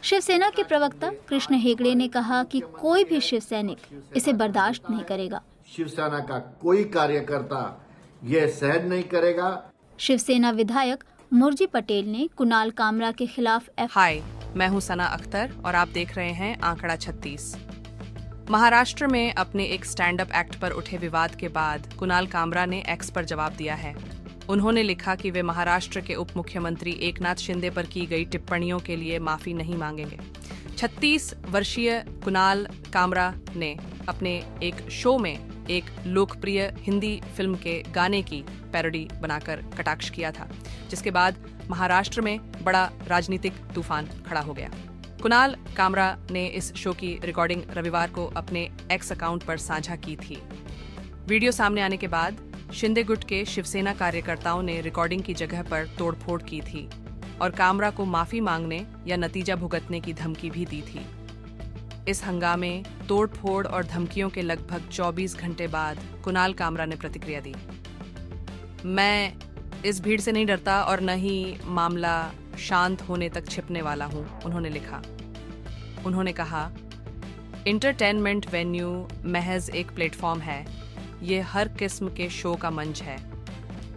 शिवसेना के प्रवक्ता कृष्ण हेगड़े ने कहा कि कोई भी शिव सैनिक इसे बर्दाश्त नहीं करेगा। शिवसेना का कोई कार्यकर्ता यह सहन नहीं करेगा। शिवसेना विधायक मुरजी पटेल ने कुणाल कामरा के खिलाफ हाय, मैं हूं सना अख्तर और आप देख रहे हैं आंकड़ा 36। महाराष्ट्र में अपने एक स्टैंड अप एक्ट पर उठे विवाद के बाद कुणाल कामरा ने एक्स पर जवाब दिया है। उन्होंने लिखा कि वे महाराष्ट्र के उप मुख्यमंत्री एकनाथ शिंदे पर की गई टिप्पणियों के लिए माफी नहीं मांगेंगे। 36 वर्षीय कुणाल कामरा ने अपने एक शो में एक लोकप्रिय हिंदी फिल्म के गाने की पैरोडी बनाकर कटाक्ष किया था, जिसके बाद महाराष्ट्र में बड़ा राजनीतिक तूफान खड़ा हो गया। कुणाल कामरा ने इस शो की रिकॉर्डिंग रविवार को अपने एक्स अकाउंट पर साझा की थी। वीडियो सामने आने के बाद शिंदे गुट के शिवसेना कार्यकर्ताओं ने रिकॉर्डिंग की जगह पर तोड़फोड़ की थी और कामरा को माफी मांगने या नतीजा भुगतने की धमकी भी दी थी। इस हंगामे, तोड़फोड़ और धमकियों के लगभग 24 घंटे बाद कुणाल कामरा ने प्रतिक्रिया दी। मैं इस भीड़ से नहीं डरता और न ही मामला शांत होने तक छिपने वाला हूं, उन्होंने लिखा। उन्होंने कहा, इंटरटेनमेंट वेन्यू महज एक प्लेटफॉर्म है, ये हर किस्म के शो का मंच है।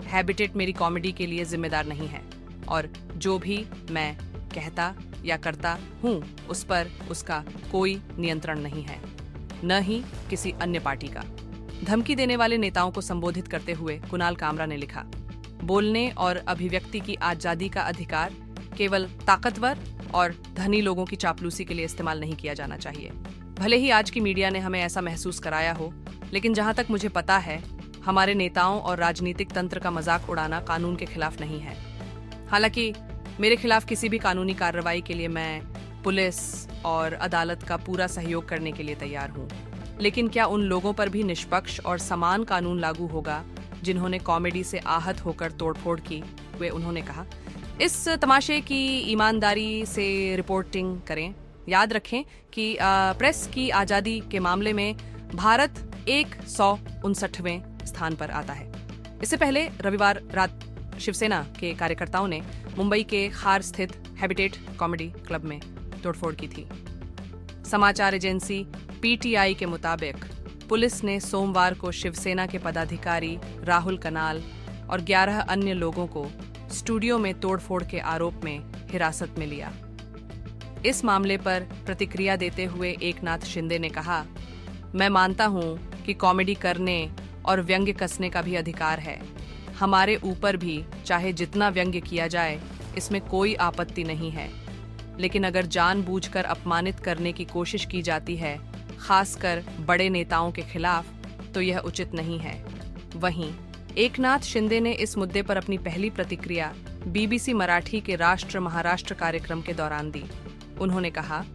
हैबिटेट मेरी कॉमेडी के लिए जिम्मेदार नहीं है और जो भी मैं कहता या करता हूँ उस पर उसका कोई नियंत्रण नहीं है, न ही किसी अन्य पार्टी का। धमकी देने वाले नेताओं को संबोधित करते हुए कुणाल कामरा ने लिखा, बोलने और अभिव्यक्ति की आजादी का अधिकार केवल ताकतवर और धनी लोगों की चापलूसी के लिए इस्तेमाल नहीं किया जाना चाहिए। भले ही आज की मीडिया ने हमें ऐसा महसूस कराया हो, लेकिन जहां तक मुझे पता है, हमारे नेताओं और राजनीतिक तंत्र का मजाक उड़ाना कानून के खिलाफ नहीं है। हालांकि मेरे खिलाफ किसी भी कानूनी कार्रवाई के लिए मैं पुलिस और अदालत का पूरा सहयोग करने के लिए तैयार हूं। लेकिन क्या उन लोगों पर भी निष्पक्ष और समान कानून लागू होगा जिन्होंने कॉमेडी से आहत होकर तोड़फोड़ की? उन्होंने कहा, इस तमाशे की ईमानदारी से रिपोर्टिंग करें। याद रखें कि प्रेस की आज़ादी के मामले में भारत 159वें स्थान पर आता है। इससे पहले रविवार रात शिवसेना के कार्यकर्ताओं ने मुंबई के खार स्थित हैबिटेट कॉमेडी क्लब में तोड़फोड़ की थी। समाचार एजेंसी पीटीआई के मुताबिक पुलिस ने सोमवार को शिवसेना के पदाधिकारी राहुल कनाल और 11 अन्य लोगों को स्टूडियो में तोड़फोड़ के आरोप में हिरासत में लिया। इस मामले पर प्रतिक्रिया देते हुए एकनाथ शिंदे ने कहा, मैं मानता हूं कि कॉमेडी करने और व्यंग्य कसने का भी अधिकार है। हमारे ऊपर भी चाहे जितना व्यंग्य किया जाए, इसमें कोई आपत्ति नहीं है, लेकिन अगर जानबूझकर अपमानित करने की कोशिश की जाती है, खासकर बड़े नेताओं के खिलाफ, तो यह उचित नहीं है। वहीं एकनाथ शिंदे ने इस मुद्दे पर अपनी पहली प्रतिक्रिया बीबीसी मराठी के राष्ट्र महाराष्ट्र कार्यक्रम के दौरान दी। उन्होंने कहा,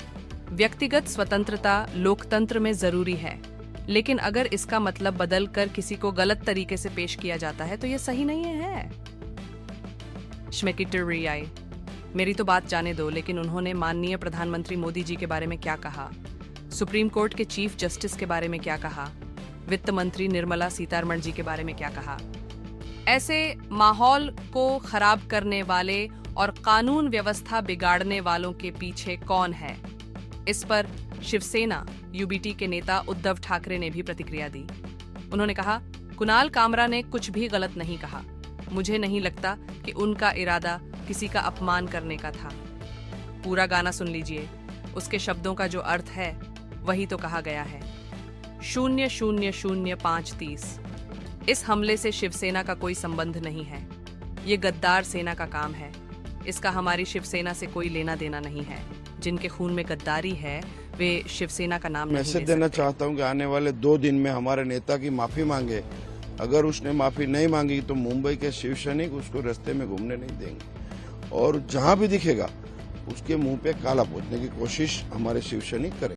व्यक्तिगत स्वतंत्रता लोकतंत्र में जरूरी है, लेकिन अगर इसका मतलब बदलकर किसी को गलत तरीके से पेश किया जाता है तो यह सही नहीं है। श्मेकिटरियाई, मेरी तो बात जाने दो, लेकिन उन्होंने माननीय प्रधानमंत्री मोदी जी के बारे में क्या कहा, सुप्रीम कोर्ट के चीफ जस्टिस के बारे में क्या कहा, वित्त मंत्री निर्मला सीतारमण जी के बारे में क्या कहा। ऐसे माहौल को खराब करने वाले और कानून व्यवस्था बिगाड़ने वालों के पीछे कौन है? इस पर शिवसेना यूबीटी के नेता उद्धव ठाकरे ने भी प्रतिक्रिया दी। उन्होंने कहा, कुणाल कामरा ने कुछ भी गलत नहीं कहा। मुझे नहीं लगता कि उनका इरादा किसी का अपमान करने का था। पूरा गाना सुन लीजिए, उसके शब्दों का जो अर्थ है वही तो कहा गया है। 0000530। इस हमले से शिवसेना का कोई संबंध नहीं है। ये गद्दार सेना का काम है। इसका हमारी शिवसेना से कोई लेना देना नहीं है। जिनके खून में गद्दारी है वे शिवसेना का नाम नहीं ले सकते। मैसेज देना चाहता हूं कि आने वाले 2 दिन में हमारे नेता की माफी मांगे। अगर उसने माफी नहीं मांगी तो मुंबई के शिव सैनिक उसको रास्ते में घूमने नहीं देंगे और जहां भी दिखेगा उसके मुंह पे काला पोतने की कोशिश हमारे शिव सैनिक करें।